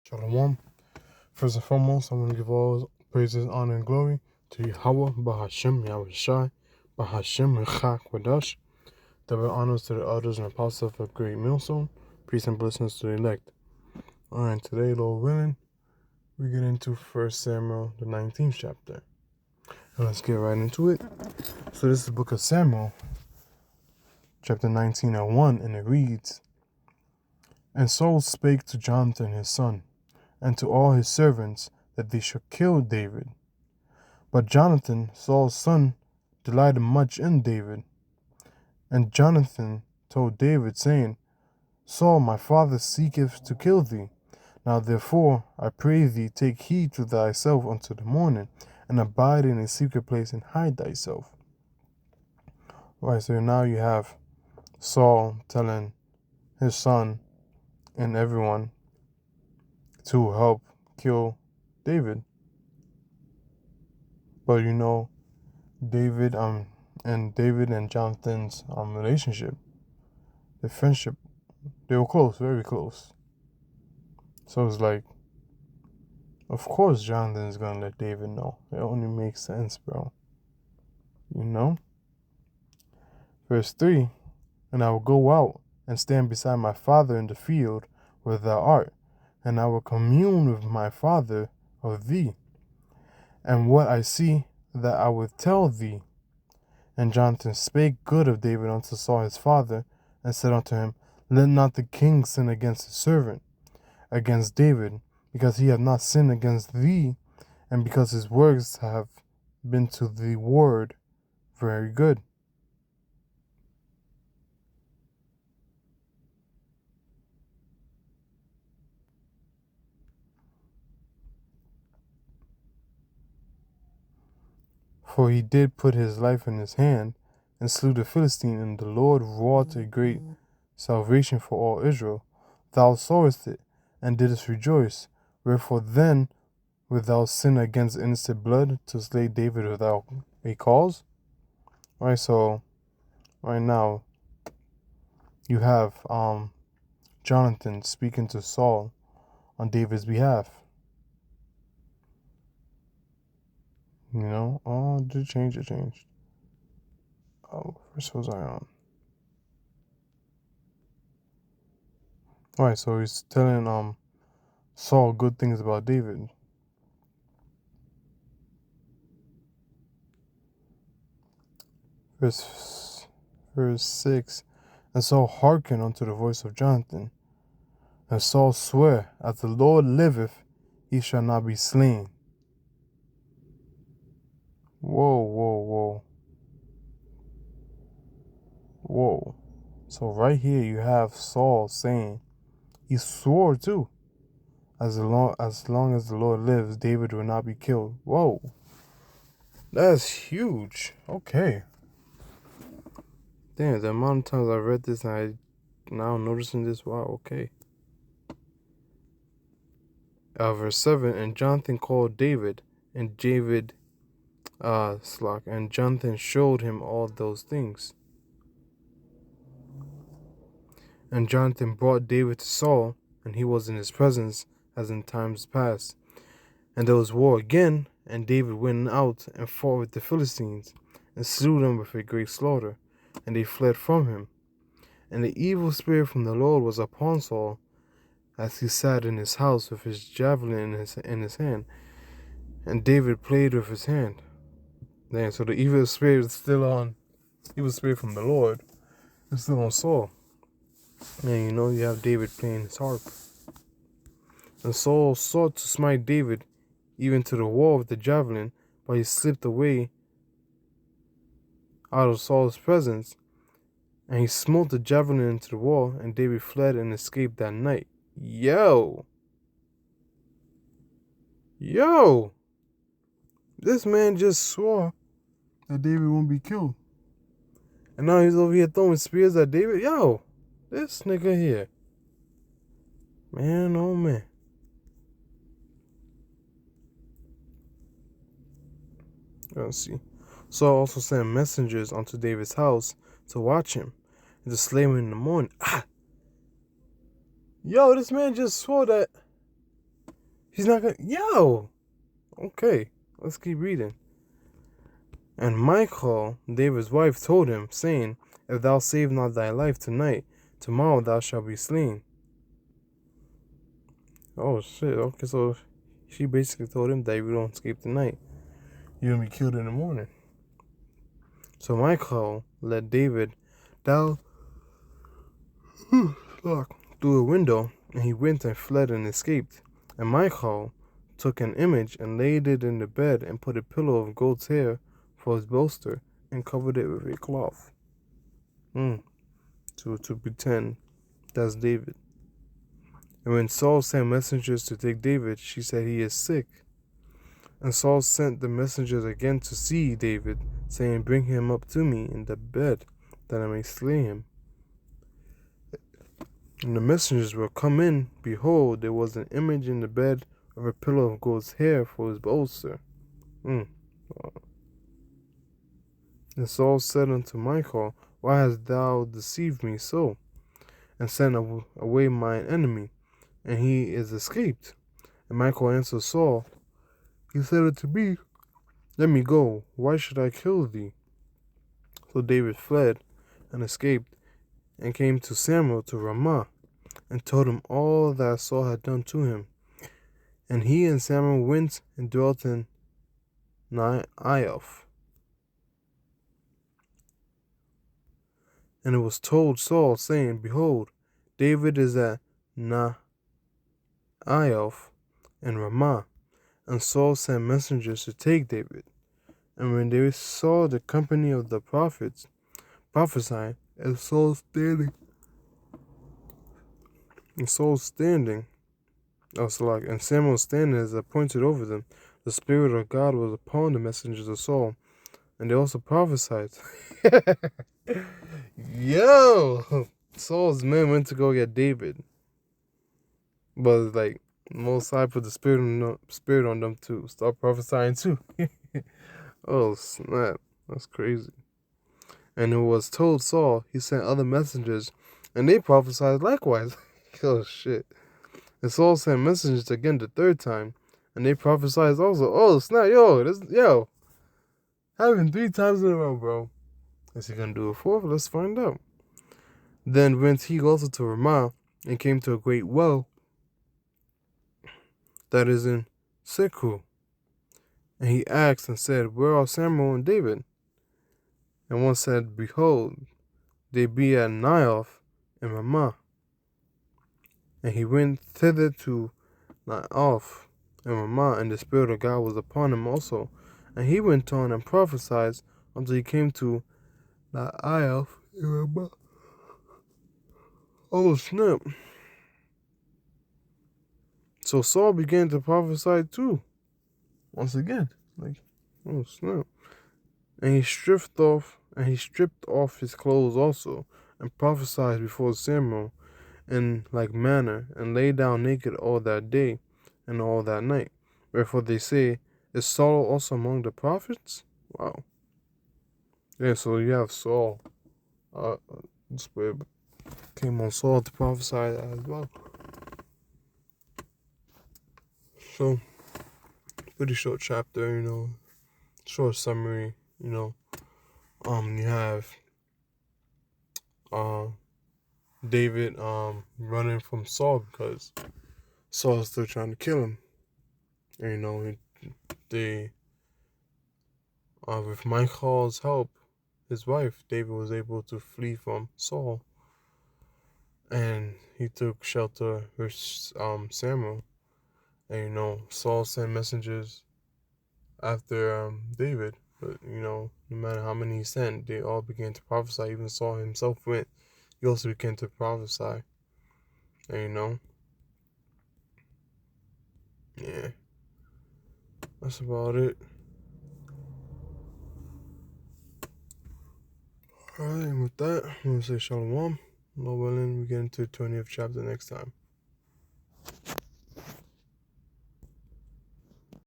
Shalom. First and foremost, I want to give all praises, honor, and glory to Yahweh, Bahashem, Yahweh Shai, Bahashem, Rechak, Wadash. Double honors to the elders and apostles of the great millstone. Peace and blessings to the elect. Alright, today, Lord willing, we get into 1 Samuel, the 19th chapter. And let's get right into it. So this is the book of Samuel, chapter 19 and 1, and it reads, And Saul spake to Jonathan his son, and to all his servants, that they should kill David. But Jonathan, Saul's son, delighted much in David. And Jonathan told David, saying, Saul my father seeketh to kill thee. Now therefore, I pray thee, take heed to thyself until the morning, and abide in a secret place and hide thyself. Right, so now you have Saul telling his son and everyone to help kill David. But David and Jonathan's relationship, their friendship, they were close, very close. So it's like, of course Jonathan's gonna let David know. It only makes sense, bro. Verse 3, And I will go out and stand beside my father in the field where thou art, and I will commune with my father of thee, and what I see that I will tell thee. And Jonathan spake good of David unto Saul his father, and said unto him, Let not the king sin against his servant, against David, because he hath not sinned against thee, and because his works have been to the word very good. For he did put his life in his hand, and slew the Philistine, and the Lord wrought a great salvation for all Israel. Thou sawest it, and didst rejoice. Wherefore then wilt thou sin against innocent blood to slay David without a cause? Right, so right now you have Jonathan speaking to Saul on David's behalf. Oh, it changed. Oh, first was I on? Alright, so he's telling Saul good things about David. Verse 6, And Saul hearkened unto the voice of Jonathan. And Saul sware, As the Lord liveth, he shall not be slain. Whoa. So right here you have Saul saying, he swore too, as long as the Lord lives, David will not be killed. Whoa. That's huge. Okay. Damn, the amount of times I read this and I now noticing this, wow, okay. Verse 7, And Jonathan called David, and and Jonathan showed him all those things. And Jonathan brought David to Saul, and he was in his presence, as in times past. And there was war again, and David went out and fought with the Philistines, and slew them with a great slaughter, and they fled from him. And the evil spirit from the Lord was upon Saul, as he sat in his house with his javelin in his hand, and David played with his hand. Damn, so the evil spirit is still on, evil spirit from the Lord is still on Saul. And you have David playing his harp. And Saul sought to smite David, even to the wall with the javelin, but he slipped away out of Saul's presence, and he smote the javelin into the wall, and David fled and escaped that night. Yo! This man just swore that David won't be killed. And now he's over here throwing spears at David. Yo! This nigga here. Man, oh man. Let's see. Saul also sent messengers unto David's house to watch him and to slay him in the morning. Yo, this man just swore that He's not gonna. Yo! Okay, let's keep reading. And Michal, David's wife, told him, saying, If thou save not thy life tonight, tomorrow thou shalt be slain. Oh shit, okay, so she basically told him that if you don't escape tonight, you're gonna be killed in the morning. So Michal led David down through a window, and he went and fled and escaped. And Michal took an image and laid it in the bed and put a pillow of goat's hair for his bolster and covered it with a cloth. To pretend that's David. And when Saul sent messengers to take David, she said he is sick. And Saul sent the messengers again to see David, saying, Bring him up to me in the bed, that I may slay him. And the messengers were come in. Behold, there was an image in the bed of a pillow of goat's hair for his bolster. And Saul said unto Michal, Why hast thou deceived me so, and sent away mine enemy, and he is escaped? And Michal answered Saul, He said unto me, Let me go, why should I kill thee? So David fled and escaped, and came to Samuel to Ramah, and told him all that Saul had done to him. And he and Samuel went and dwelt in Naioth. And it was told Saul, saying, Behold, David is at Naioth and Ramah. And Saul sent messengers to take David. And when they saw the company of the prophets prophesying, and Saul standing, and Samuel standing as appointed over them, the Spirit of God was upon the messengers of Saul, and they also prophesied. Yo! Saul's men went to go get David. But like Most High put the spirit on them to start prophesying too. Oh snap. That's crazy. And it was told Saul, he sent other messengers, and they prophesied likewise. Oh shit. And Saul sent messengers again the third time, and they prophesied also. Oh snap, yo. Happened 3 times in a row, bro. Is he gonna do a fourth? Let's find out. Then went he also to Ramah, and came to a great well that is in Seku. And he asked and said, Where are Samuel and David? And one said, Behold, they be at Naioth and Ramah. And he went thither to Naioth and Ramah, and the Spirit of God was upon him also. And he went on and prophesied until he came to Naioth and Ramah. Oh snap. So Saul began to prophesy too. Once again. Like, oh snap. And he stripped off his clothes also, and prophesied before Samuel in like manner, and lay down naked all that day and all that night. Wherefore they say, Is Saul also among the prophets? Wow. Yeah, so you have Saul. This way came on Saul to prophesy as well. So, pretty short chapter, short summary, you have David running from Saul because Saul's still trying to kill him. And they with Michal's help, his wife, David was able to flee from Saul, and he took shelter with Samuel. And Saul sent messengers after David, but no matter how many he sent, they all began to prophesy. Even Saul himself went. He also began to prophesy. And yeah, that's about it. Alright, and with that, I'm going to say Shalom. Lord willing, we get into the 20th chapter next time.